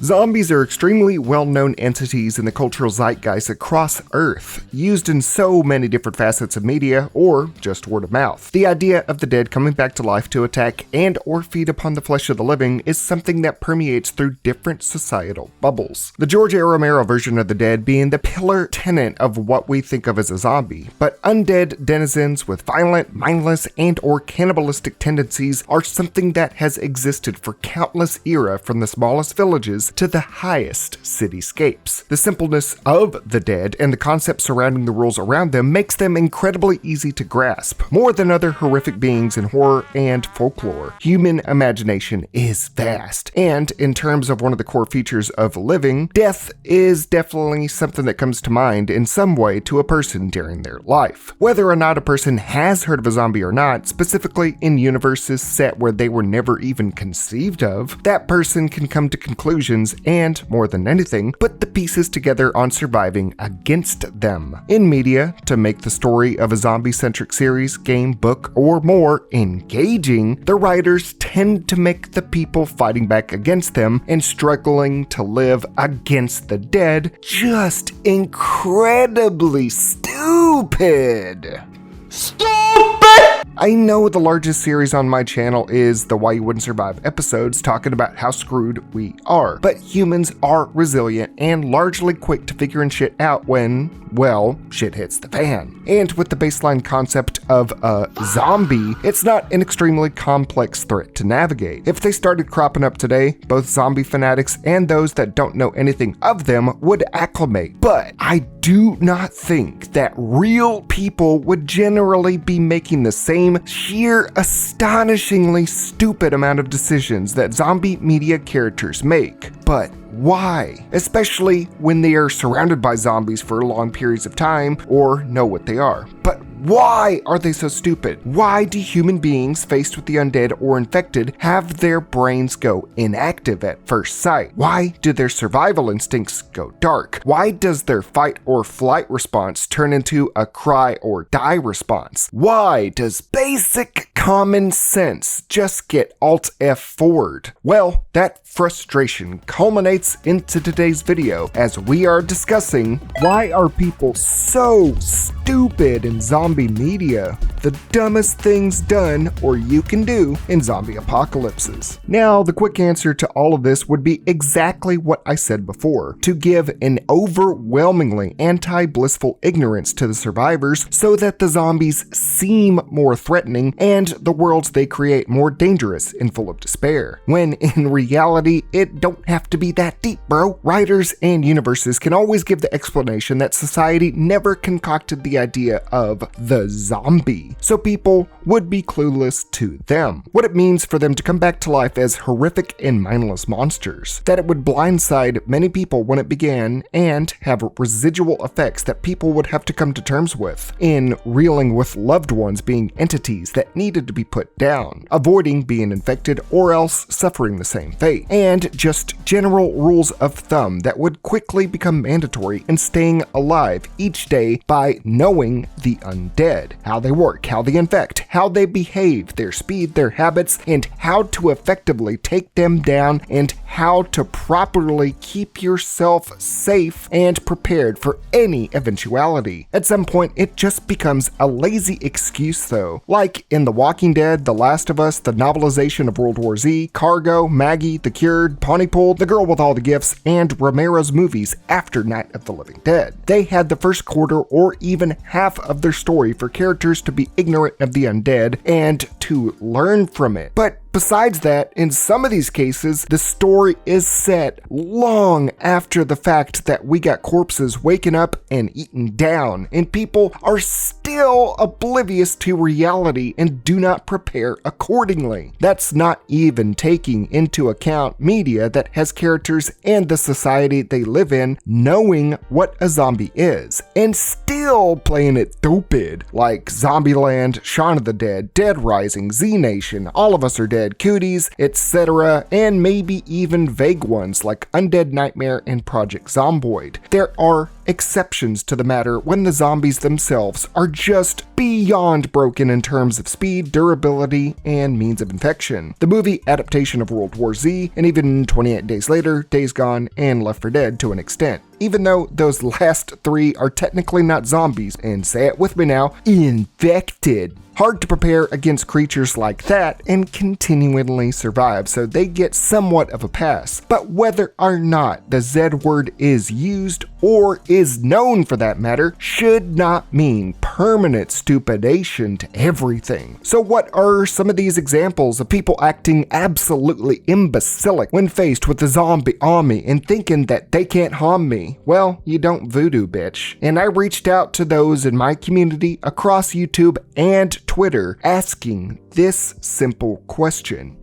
Zombies are extremely well-known entities in the cultural zeitgeist across Earth, used in so many different facets of media or just word of mouth. The idea of the dead coming back to life to attack and or feed upon the flesh of the living is something that permeates through different societal bubbles. The George A. Romero version of the dead being the pillar tenet of what we think of as a zombie, but undead denizens with violent, mindless, and or cannibalistic tendencies are something that has existed for countless era, from the smallest villages to the highest cityscapes. The simpleness of the dead and the concept surrounding the rules around them makes them incredibly easy to grasp. More than other horrific beings in horror and folklore, human imagination is vast, and in terms of one of the core features of living, death is definitely something that comes to mind in some way to a person during their life. Whether or not a person has heard of a zombie or not, specifically in universes set where they were never even conceived of, that person can come to conclusions and, more than anything, put the pieces together on surviving against them. In media, to make the story of a zombie-centric series, game, book, or more engaging, the writers tend to make the people fighting back against them and struggling to live against the dead just incredibly stupid. I know the largest series on my channel is the Why You Wouldn't Survive episodes, talking about how screwed we are, but humans are resilient and largely quick to figuring shit out when, well, shit hits the fan. And with the baseline concept of a zombie, it's not an extremely complex threat to navigate. If they started cropping up today, both zombie fanatics and those that don't know anything of them would acclimate. But I do not think that real people would generally be making the same sheer astonishingly stupid amount of decisions that zombie media characters make. But why? Especially when they are surrounded by zombies for long periods of time or know what they are. But why are they so stupid? Why do human beings faced with the undead or infected have their brains go inactive at first sight? Why do their survival instincts go dark? Why does their fight or flight response turn into a cry or die response? Why does basic common sense just get Alt F forward? Well, that frustration culminates into today's video as we are discussing why are people so stupid in zombie media, the dumbest things done or you can do in zombie apocalypses. Now, the quick answer to all of this would be exactly what I said before, to give an overwhelmingly anti-blissful ignorance to the survivors so that the zombies seem more threatening and the worlds they create more dangerous and full of despair. When in reality, it don't have to be that deep, bro. Writers and universes can always give the explanation that society never concocted the idea of the zombie, so people would be clueless to them. What it means for them to come back to life as horrific and mindless monsters, that it would blindside many people when it began and have residual effects that people would have to come to terms with in reeling with loved ones being entities that needed to be put down, avoiding being infected or else suffering the same fate, and just general rules of thumb that would quickly become mandatory in staying alive each day by knowing the undead, how they work, how they infect, how they behave, their speed, their habits, and how to effectively take them down, and how to properly keep yourself safe and prepared for any eventuality. At some point, it just becomes a lazy excuse though, like in The Walking Dead, The Last of Us, the novelization of World War Z, Cargo, Maggie, The Cured, Pontypool, The Girl with All the Gifts, and Romero's movies after Night of the Living Dead. They had the first quarter or even half of their story for characters to be ignorant of the undead and to learn from it. But besides that, in some of these cases, the story is set long after the fact that we got corpses waking up and eaten down, and people are still oblivious to reality and do not prepare accordingly. That's not even taking into account media that has characters and the society they live in knowing what a zombie is, and still playing it stupid, like Zombieland, Shaun of the Dead, Dead Rising, Z Nation, All of Us Are Dead, Dead Cooties, etc., and maybe even vague ones like Undead Nightmare and Project Zomboid. There are exceptions to the matter when the zombies themselves are just beyond broken in terms of speed, durability, and means of infection. The movie adaptation of World War Z, and even 28 Days Later, Days Gone, and Left 4 Dead to an extent. Even though those last three are technically not zombies, and say it with me now, infected. Hard to prepare against creatures like that and continually survive, so they get somewhat of a pass. But whether or not the Z word is used, or is known for that matter, should not mean permanent stupidation to everything. So what are some of these examples of people acting absolutely imbecilic when faced with a zombie army and thinking that they can't harm me? Well, you don't voodoo, bitch. And I reached out to those in my community across YouTube and Twitter asking this simple question.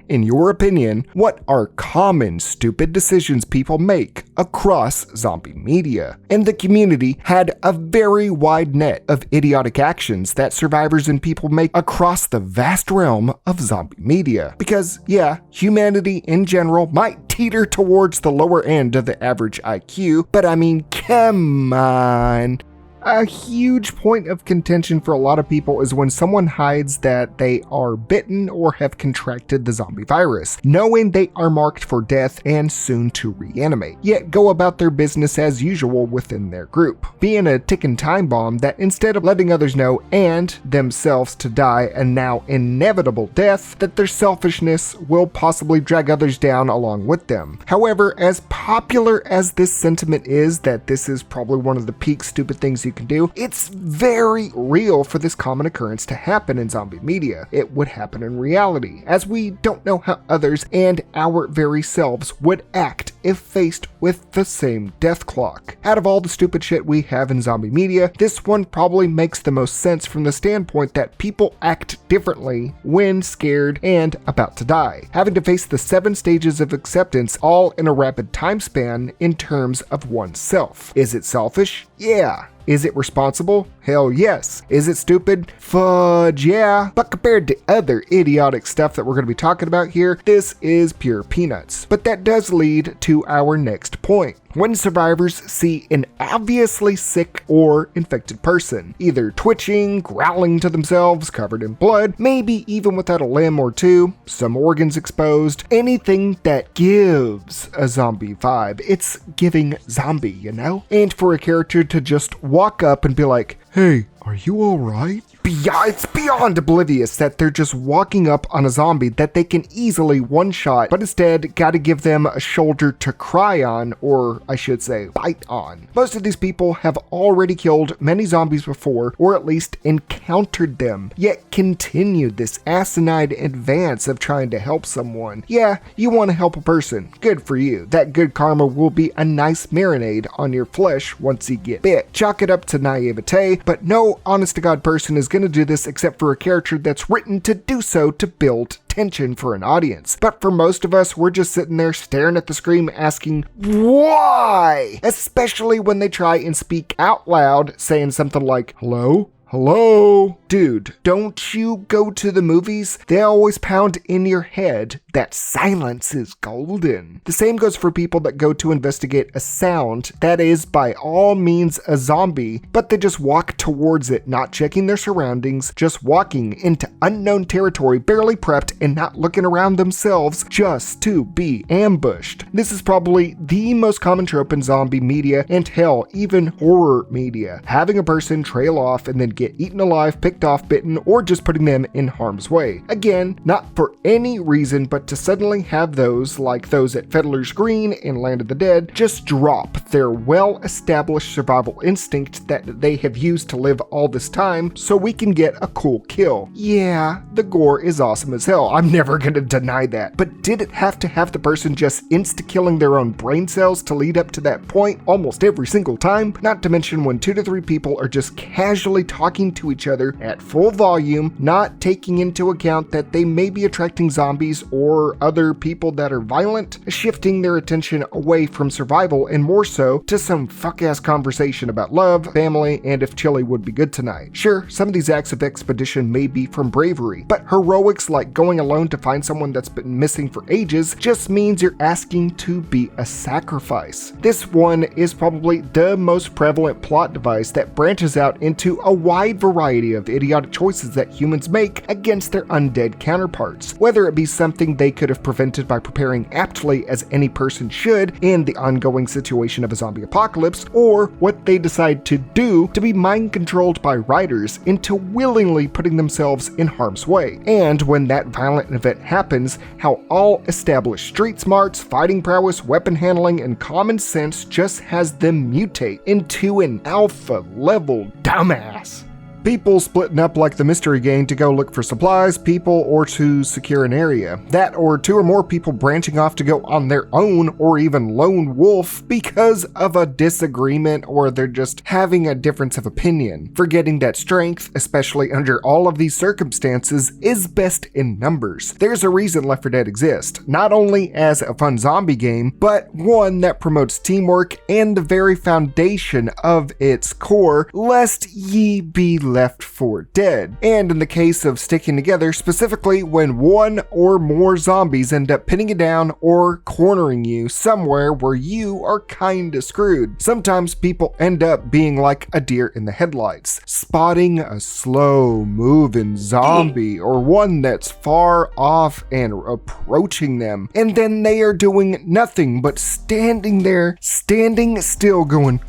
In your opinion, what are common stupid decisions people make across zombie media? And the community had a very wide net of idiotic actions that survivors and people make across the vast realm of zombie media. Because, yeah, humanity in general might teeter towards the lower end of the average IQ, but I mean, come on. A huge point of contention for a lot of people is when someone hides that they are bitten or have contracted the zombie virus, knowing they are marked for death and soon to reanimate, yet go about their business as usual within their group, being a ticking time bomb that instead of letting others know and themselves to die a now inevitable death, that their selfishness will possibly drag others down along with them. However, as popular as this sentiment is that this is probably one of the peak stupid things you can do, it's very real for this common occurrence to happen in zombie media. It would happen in reality, as we don't know how others and our very selves would act if faced with the same death clock. Out of all the stupid shit we have in zombie media, this one probably makes the most sense from the standpoint that people act differently when scared and about to die, having to face the 7 stages of acceptance all in a rapid time span in terms of oneself. Is it selfish? Yeah. Is it responsible? Hell yes. Is it stupid? Fudge yeah. But compared to other idiotic stuff that we're going to be talking about here, this is pure peanuts. But that does lead to our next point. When survivors see an obviously sick or infected person, either twitching, growling to themselves, covered in blood, maybe even without a limb or two, some organs exposed, anything that gives a zombie vibe, it's giving zombie, you know? And for a character to just walk up and be like, "Hey, are you alright?" It's beyond oblivious that they're just walking up on a zombie that they can easily one-shot, but instead gotta give them a shoulder to cry on, or I should say, bite on. Most of these people have already killed many zombies before, or at least encountered them, yet continued this asinine advance of trying to help someone. Yeah, you want to help a person. Good for you. That good karma will be a nice marinade on your flesh once you get bit. Chalk it up to naivete, but no honest-to-God person is going to do this except for a character that's written to do so to build tension for an audience. But for most of us, we're just sitting there staring at the screen asking, why? Especially when they try and speak out loud, saying something like, "Hello? Hello?" Dude, don't you go to the movies? They always pound in your head that silence is golden. The same goes for people that go to investigate a sound that is by all means a zombie, but they just walk towards it, not checking their surroundings, just walking into unknown territory, barely prepped and not looking around themselves just to be ambushed. This is probably the most common trope in zombie media, and hell, even horror media. Having a person trail off and then get eaten alive, picked off, bitten, or just putting them in harm's way. Again, not for any reason but to suddenly have those, like those at Fiddler's Green and Land of the Dead, just drop their well-established survival instinct that they have used to live all this time so we can get a cool kill. Yeah, the gore is awesome as hell. I'm never gonna deny that. But did it have to have the person just insta-killing their own brain cells to lead up to that point almost every single time? Not to mention when 2 to 3 people are just casually talking talking to each other at full volume, not taking into account that they may be attracting zombies or other people that are violent, shifting their attention away from survival and more so to some fuck-ass conversation about love, family, and if chili would be good tonight. Sure, some of these acts of expedition may be from bravery, but heroics like going alone to find someone that's been missing for ages just means you're asking to be a sacrifice. This one is probably the most prevalent plot device that branches out into a wide variety of idiotic choices that humans make against their undead counterparts, whether it be something they could have prevented by preparing aptly as any person should in the ongoing situation of a zombie apocalypse, or what they decide to do to be mind controlled by writers into willingly putting themselves in harm's way. And when that violent event happens, how all established street smarts, fighting prowess, weapon handling, and common sense just has them mutate into an alpha level dumbass. People splitting up like the mystery game to go look for supplies, people, or to secure an area. That or two or more people branching off to go on their own or even lone wolf because of a disagreement or they're just having a difference of opinion. Forgetting that strength, especially under all of these circumstances, is best in numbers. There's a reason Left 4 Dead exists, not only as a fun zombie game, but one that promotes teamwork and the very foundation of its core, lest ye be Left 4 Dead. And in the case of sticking together, specifically when one or more zombies end up pinning you down or cornering you somewhere where you are kinda screwed. Sometimes people end up being like a deer in the headlights, spotting a slow moving zombie or one that's far off and approaching them, and then they are doing nothing but standing there, standing still going,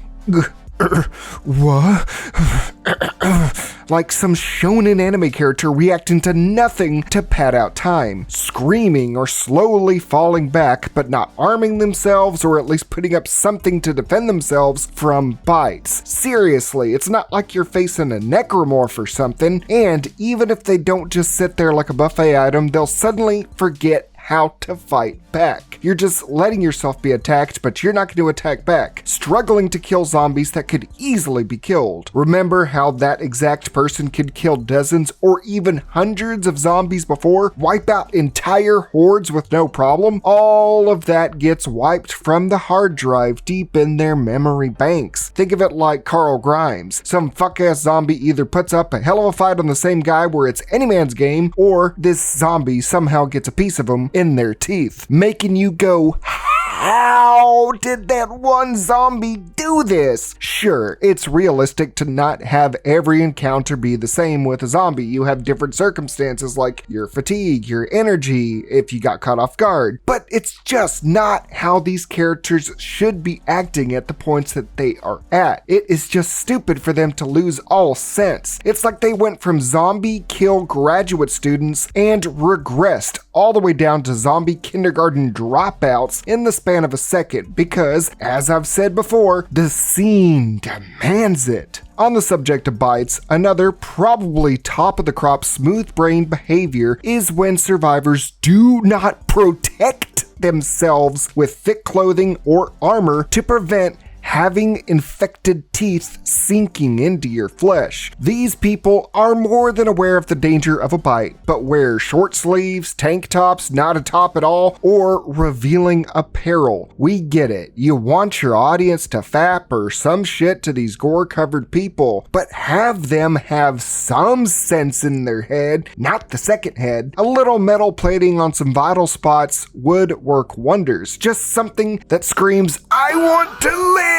what? Like some shonen anime character reacting to nothing to pad out time, screaming or slowly falling back, but not arming themselves or at least putting up something to defend themselves from bites. Seriously, it's not like you're facing a necromorph or something, and even if they don't just sit there like a buffet item, they'll suddenly forget how to fight back. You're just letting yourself be attacked, but you're not going to attack back, struggling to kill zombies that could easily be killed. Remember how that exact person could kill dozens or even hundreds of zombies before, wipe out entire hordes with no problem? All of that gets wiped from the hard drive deep in their memory banks. Think of it like Carl Grimes. Some fuck-ass zombie either puts up a hell of a fight on the same guy where it's any man's game, or this zombie somehow gets a piece of him in their teeth, making you go, how did that one zombie do this? Sure, it's realistic to not have every encounter be the same with a zombie. You have different circumstances like your fatigue, your energy, if you got caught off guard. But it's just not how these characters should be acting at the points that they are at. It is just stupid for them to lose all sense. It's like they went from zombie kill graduate students and regressed all the way down to zombie kindergarten dropouts in the span of a second because, as I've said before, the scene demands it. On the subject of bites, another probably top of the crop smooth-brained behavior is when survivors do not protect themselves with thick clothing or armor to prevent having infected teeth sinking into your flesh. These people are more than aware of the danger of a bite, but wear short sleeves, tank tops, not a top at all, or revealing apparel. We get it. You want your audience to fap or some shit to these gore-covered people, but have them have some sense in their head, not the second head. A little metal plating on some vital spots would work wonders. Just something that screams, I want to live!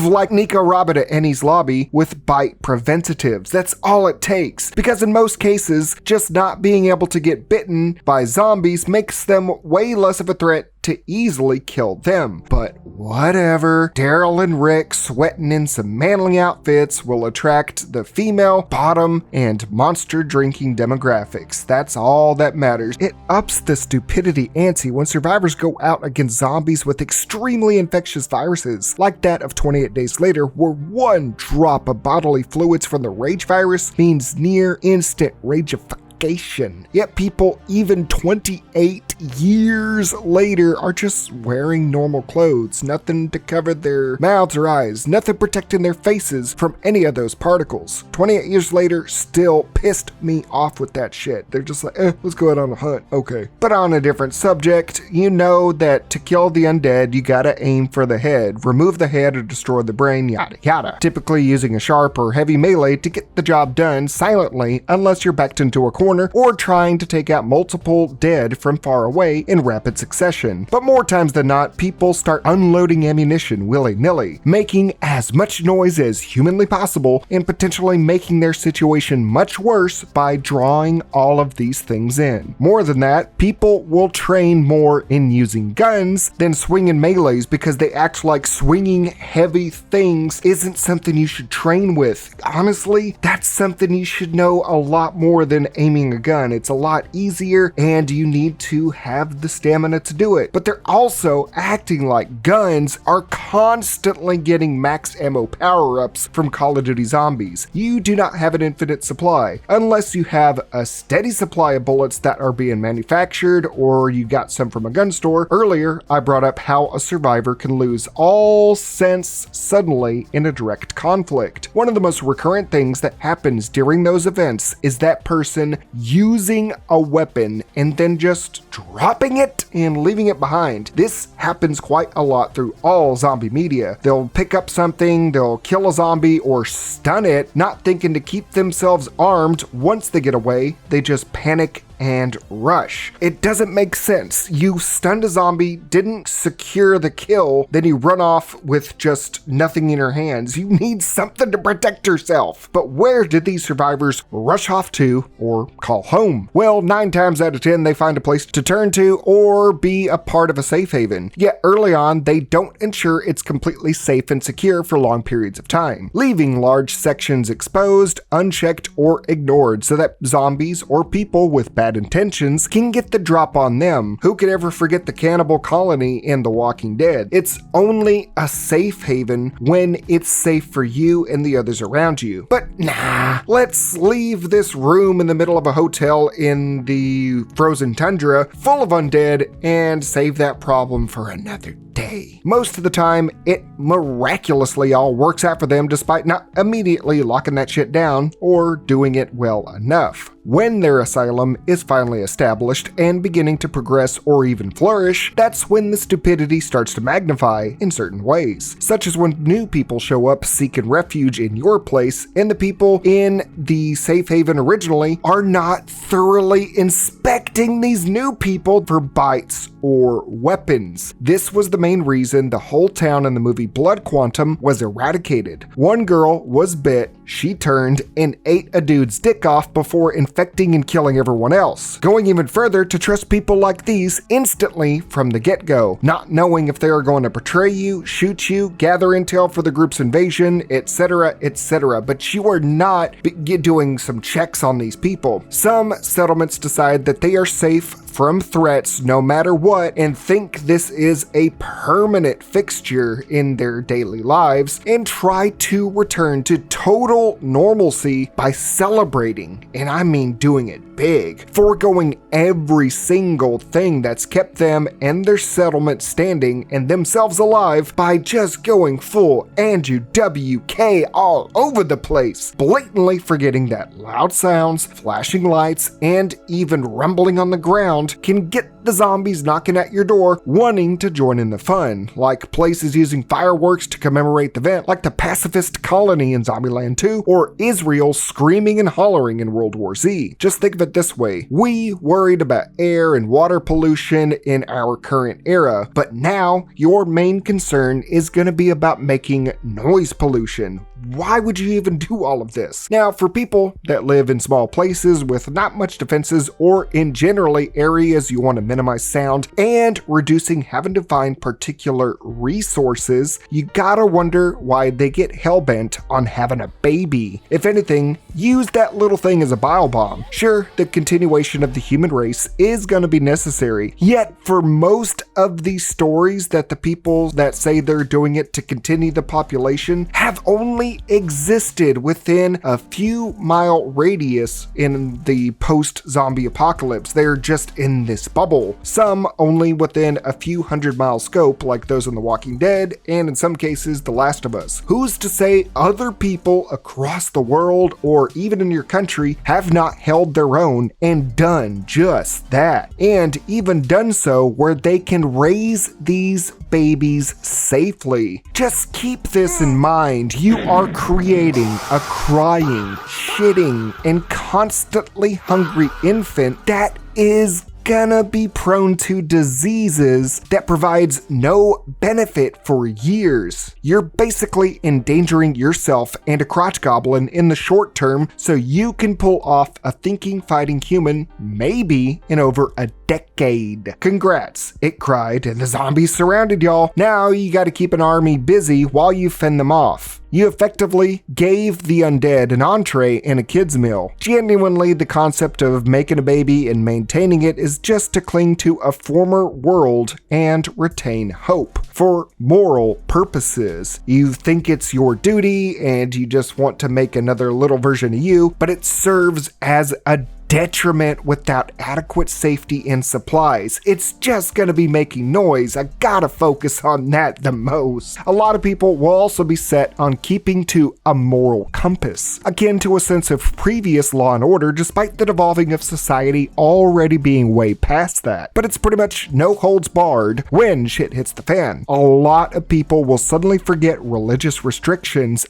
Like Nico Robert at Annie's Lobby with bite preventatives. That's all it takes. Because in most cases, just not being able to get bitten by zombies makes them way less of a threat to easily kill them. But whatever, Daryl and Rick sweating in some manly outfits will attract the female, bottom, and monster drinking demographics. That's all that matters. It ups the stupidity ante when survivors go out against zombies with extremely infectious viruses, like that of 28 Days Later, where one drop of bodily fluids from the rage virus means near instant rage of suffocation. Yet people, even 28 years later, are just wearing normal clothes. Nothing to cover their mouths or eyes. Nothing protecting their faces from any of those particles. 28 years later, still pissed me off with that shit. They're just like, let's go out on a hunt. Okay. But on a different subject, you know that to kill the undead, you gotta aim for the head, remove the head or destroy the brain, yada yada. Typically using a sharp or heavy melee to get the job done silently, unless you're backed into a corner or trying to take out multiple dead from far away in rapid succession. But more times than not, people start unloading ammunition willy-nilly, making as much noise as humanly possible and potentially making their situation much worse by drawing all of these things in. More than that, people will train more in using guns than swinging melees because they act like swinging heavy things isn't something you should train with. Honestly, that's something you should know a lot more than aiming a gun. It's a lot easier and you need to have the stamina to do it. But they're also acting like guns are constantly getting max ammo power-ups from Call of Duty Zombies. You do not have an infinite supply unless you have a steady supply of bullets that are being manufactured or you got some from a gun store. Earlier, I brought up how a survivor can lose all sense suddenly in a direct conflict. One of the most recurrent things that happens during those events is that person using a weapon and then just dropping it and leaving it behind. This happens quite a lot through all zombie media. They'll pick up something, they'll kill a zombie or stun it, not thinking to keep themselves armed. Once they get away, they just panic and rush. It doesn't make sense. You stunned a zombie, didn't secure the kill, then you run off with just nothing in your hands. You need something to protect yourself. But where did these survivors rush off to or call home? Well, 9 times out of 10, they find a place to turn to or be a part of a safe haven. Yet early on, they don't ensure it's completely safe and secure for long periods of time, leaving large sections exposed, unchecked, or ignored so that zombies or people with bad intentions can get the drop on them. Who could ever forget the cannibal colony in The Walking Dead? It's only a safe haven when it's safe for you and the others around you. But nah, let's leave this room in the middle of a hotel in the frozen tundra full of undead and save that problem for another day. Most of the time, it miraculously all works out for them despite not immediately locking that shit down or doing it well enough. When their asylum is finally established and beginning to progress or even flourish, that's when the stupidity starts to magnify in certain ways, such as when new people show up seeking refuge in your place and the people in the safe haven originally are not thoroughly inspecting these new people for bites or weapons. This was the main reason the whole town in the movie Blood Quantum was eradicated. One girl was bit, she turned and ate a dude's dick off before infecting and killing everyone else. Going even further to trust people like these instantly from the get-go, not knowing if they are going to betray you, shoot you, gather intel for the group's invasion, etc., etc. But you are not doing some checks on these people. Some settlements decide that they are safe from threats no matter what and think this is a permanent fixture in their daily lives and try to return to total normalcy by celebrating, and I mean doing it big, foregoing every single thing that's kept them and their settlement standing and themselves alive by just going full Andrew WK all over the place, blatantly forgetting that loud sounds, flashing lights, and even rumbling on the ground can get the zombies knocking at your door wanting to join in the fun, like places using fireworks to commemorate the event, like the pacifist colony in Zombieland 2, or Israel screaming and hollering in World War Z. Just think of it this way. We worried about air and water pollution in our current era, but now your main concern is going to be about making noise pollution. Why would you even do all of this? Now, for people that live in small places with not much defenses or in generally areas areas, you want to minimize sound, and reducing having to find particular resources, you gotta wonder why they get hellbent on having a baby. If anything, use that little thing as a bile bomb. Sure, the continuation of the human race is gonna be necessary, yet for most of these stories that the people that say they're doing it to continue the population have only existed within a few mile radius in the post-zombie apocalypse. They're just in this bubble. Some only within a few 100-mile scope, like those in The Walking Dead, and in some cases, The Last of Us. Who's to say other people across the world, or even in your country, have not held their own and done just that? And even done so where they can raise these babies safely. Just keep this in mind. You are creating a crying, shitting, and constantly hungry infant that is gonna be prone to diseases that provides no benefit for years. You're basically endangering yourself and a crotch goblin in the short term so you can pull off a thinking, fighting human maybe in over a decade. Congrats, it cried, and the zombies surrounded y'all. Now you gotta keep an army busy while you fend them off. You effectively gave the undead an entree in a kid's meal. Genuinely, the concept of making a baby and maintaining it is just to cling to a former world and retain hope. For moral purposes, you think it's your duty and you just want to make another little version of you, but it serves as a detriment without adequate safety and supplies. It's just gonna be making noise. I gotta focus on that the most. A lot of people will also be set on keeping to a moral compass, akin to a sense of previous Law and Order, despite the devolving of society already being way past that. But it's pretty much no holds barred when shit hits the fan. A lot of people will suddenly forget religious restrictions,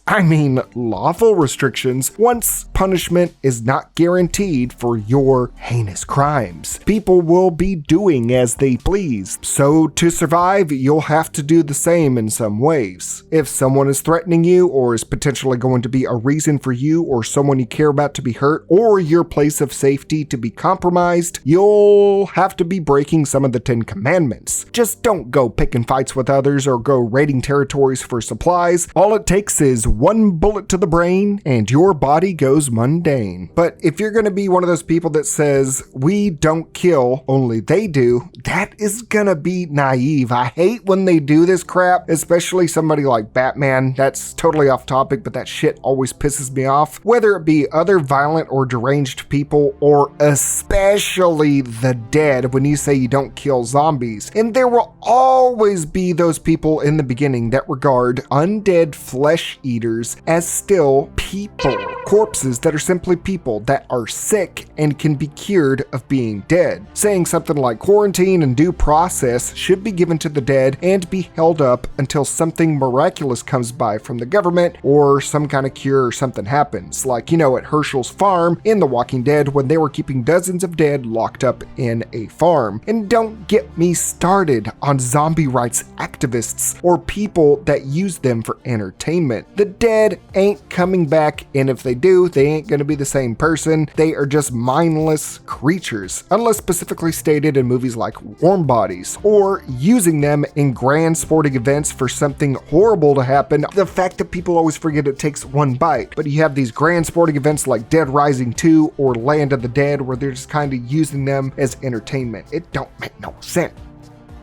lawful restrictions, once punishment is not guaranteed for your heinous crimes. People will be doing as they please. So to survive, you'll have to do the same in some ways. If someone is threatening you or is potentially going to be a reason for you or someone you care about to be hurt or your place of safety to be compromised, you'll have to be breaking some of the 10 commandments. Just don't go picking fights with others or go raiding territories for supplies. All it takes is one bullet to the brain and your body goes mundane. But if you're going to be one of those people that says we don't kill, only they do, that is gonna be naive. I hate when they do this crap, especially somebody like Batman. That's totally off topic, but that shit always pisses me off. Whether it be other violent or deranged people, or especially the dead, when you say you don't kill zombies. And there will always be those people in the beginning that regard undead flesh eaters as still people. Corpses that are simply people that are sick and can be cured of being dead. Saying something like quarantine and due process should be given to the dead and be held up until something miraculous comes by from the government or some kind of cure or something happens. Like, at Herschel's farm in The Walking Dead when they were keeping dozens of dead locked up in a farm. And don't get me started on zombie rights activists or people that use them for entertainment. The dead ain't coming back, and if they do, they ain't gonna be the same person. They are just mindless creatures, unless specifically stated in movies like Warm Bodies, or using them in grand sporting events for something horrible to happen. The fact that people always forget it takes one bite, but you have these grand sporting events like Dead Rising 2 or Land of the Dead where they're just kind of using them as entertainment. It don't make no sense.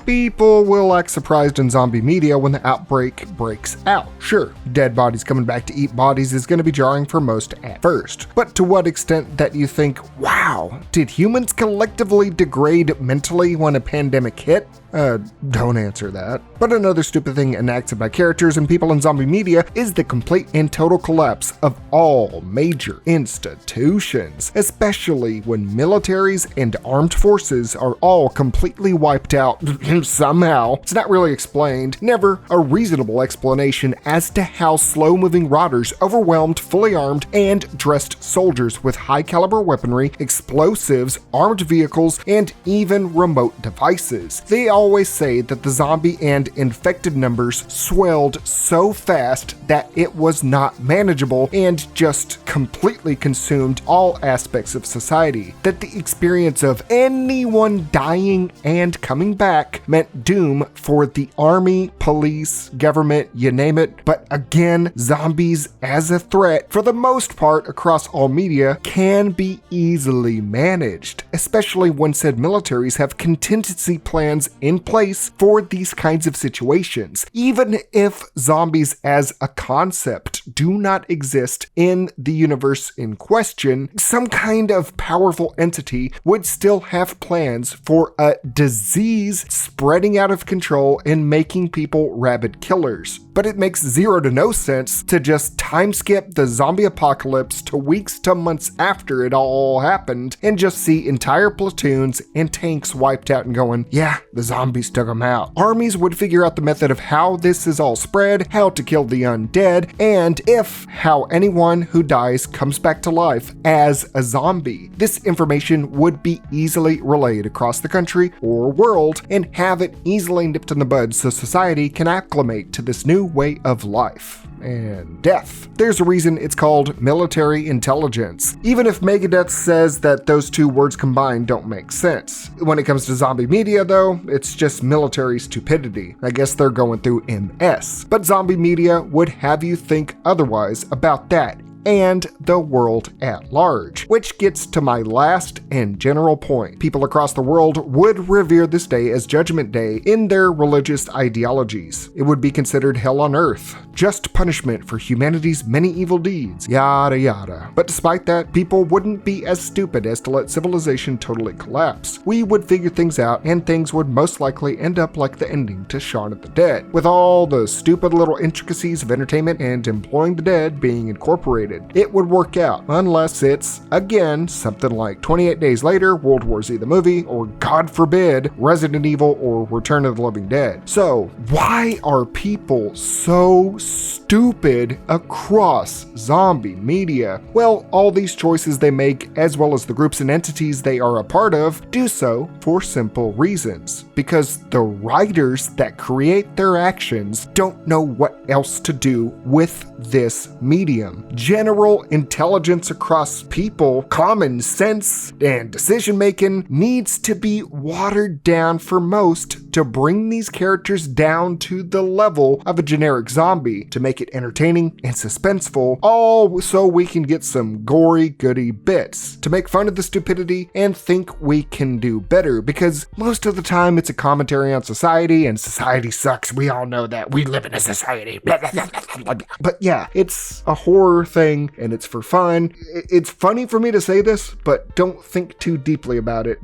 People will act surprised in zombie media when the outbreak breaks out. Sure, dead bodies coming back to eat bodies is going to be jarring for most at first. But to what extent that you think, wow, did humans collectively degrade mentally when a pandemic hit? Don't answer that. But another stupid thing enacted by characters and people in zombie media is the complete and total collapse of all major institutions, especially when militaries and armed forces are all completely wiped out somehow. It's not really explained, never a reasonable explanation as to how slow-moving rotters overwhelmed fully armed and dressed soldiers with high-caliber weaponry, explosives, armed vehicles, and even remote devices. They all always say that the zombie and infected numbers swelled so fast that it was not manageable and just completely consumed all aspects of society. That the experience of anyone dying and coming back meant doom for the army, police, government, you name it. But again, zombies as a threat, for the most part across all media, can be easily managed, especially when said militaries have contingency plans in place for these kinds of situations. Even if zombies as a concept do not exist in the universe in question, some kind of powerful entity would still have plans for a disease spreading out of control and making people rabid killers. But it makes zero to no sense to just time skip the zombie apocalypse to weeks to months after it all happened and just see entire platoons and tanks wiped out and going, yeah, the zombies took them out. Armies would figure out the method of how this is all spread, how to kill the undead, and how anyone who dies comes back to life as a zombie. This information would be easily relayed across the country or world and have it easily nipped in the bud so society can acclimate to this new way of life and death. There's a reason it's called military intelligence, even if Megadeth says that those two words combined don't make sense. When it comes to zombie media though, it's just military stupidity. I guess they're going through MS. But zombie media would have you think otherwise about that and the world at large. Which gets to my last and general point. People across the world would revere this day as Judgment Day in their religious ideologies. It would be considered hell on earth, just punishment for humanity's many evil deeds, yada yada. But despite that, people wouldn't be as stupid as to let civilization totally collapse. We would figure things out and things would most likely end up like the ending to Shaun of the Dead, with all the stupid little intricacies of entertainment and employing the dead being incorporated. It would work out, unless it's, again, something like 28 Days Later, World War Z the movie, or God forbid, Resident Evil or Return of the Living Dead. So, why are people so stupid across zombie media? Well, all these choices they make, as well as the groups and entities they are a part of, do so for simple reasons. Because the writers that create their actions don't know what else to do with this medium. General intelligence across people, common sense, and decision making needs to be watered down for most to bring these characters down to the level of a generic zombie to make it entertaining and suspenseful, all so we can get some gory goody bits to make fun of the stupidity and think we can do better, because most of the time it's a commentary on society and society sucks. We all know that. We live in a society. But yeah, it's a horror thing and it's for fun. It's funny for me to say this, but don't think too deeply about it.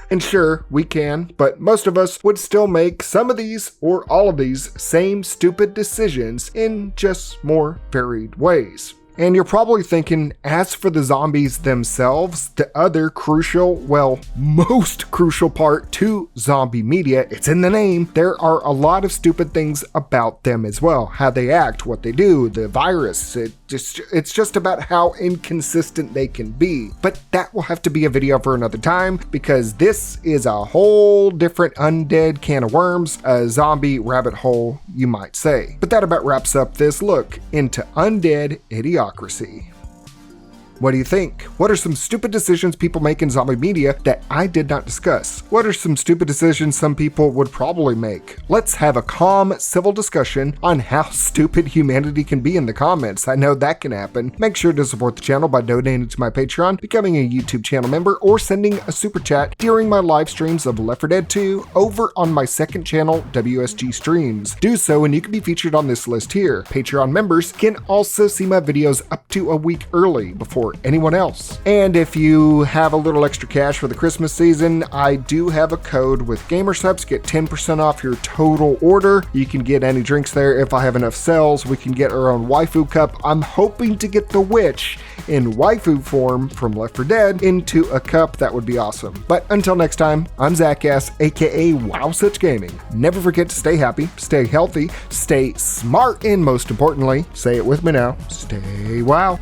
And sure, we can, but most of us would still make some of these or all of these same stupid decisions in just more varied ways. And you're probably thinking, as for the zombies themselves, the other crucial, well, most crucial part to zombie media, it's in the name. There are a lot of stupid things about them as well. How they act, what they do, the virus. It's just about how inconsistent they can be. But that will have to be a video for another time, because this is a whole different undead can of worms, a zombie rabbit hole, you might say. But that about wraps up this look into undead idiocracy. What do you think? What are some stupid decisions people make in zombie media that I did not discuss? What are some stupid decisions some people would probably make? Let's have a calm, civil discussion on how stupid humanity can be in the comments. I know that can happen. Make sure to support the channel by donating to my Patreon, becoming a YouTube channel member, or sending a super chat during my live streams of Left 4 Dead 2 over on my second channel, WSG Streams. Do so and you can be featured on this list here. Patreon members can also see my videos up to a week early before anyone else. And if you have a little extra cash for the Christmas season, I do have a code with GamerSubs. Get 10% off your total order. You can get any drinks there. If I have enough sales, we can get our own waifu cup. I'm hoping to get the witch in waifu form from Left 4 Dead into a cup. That would be awesome. But until next time, I'm Zackass, aka Wow Such Gaming. Never forget to stay happy, stay healthy, stay smart, and most importantly, say it with me now, stay wow.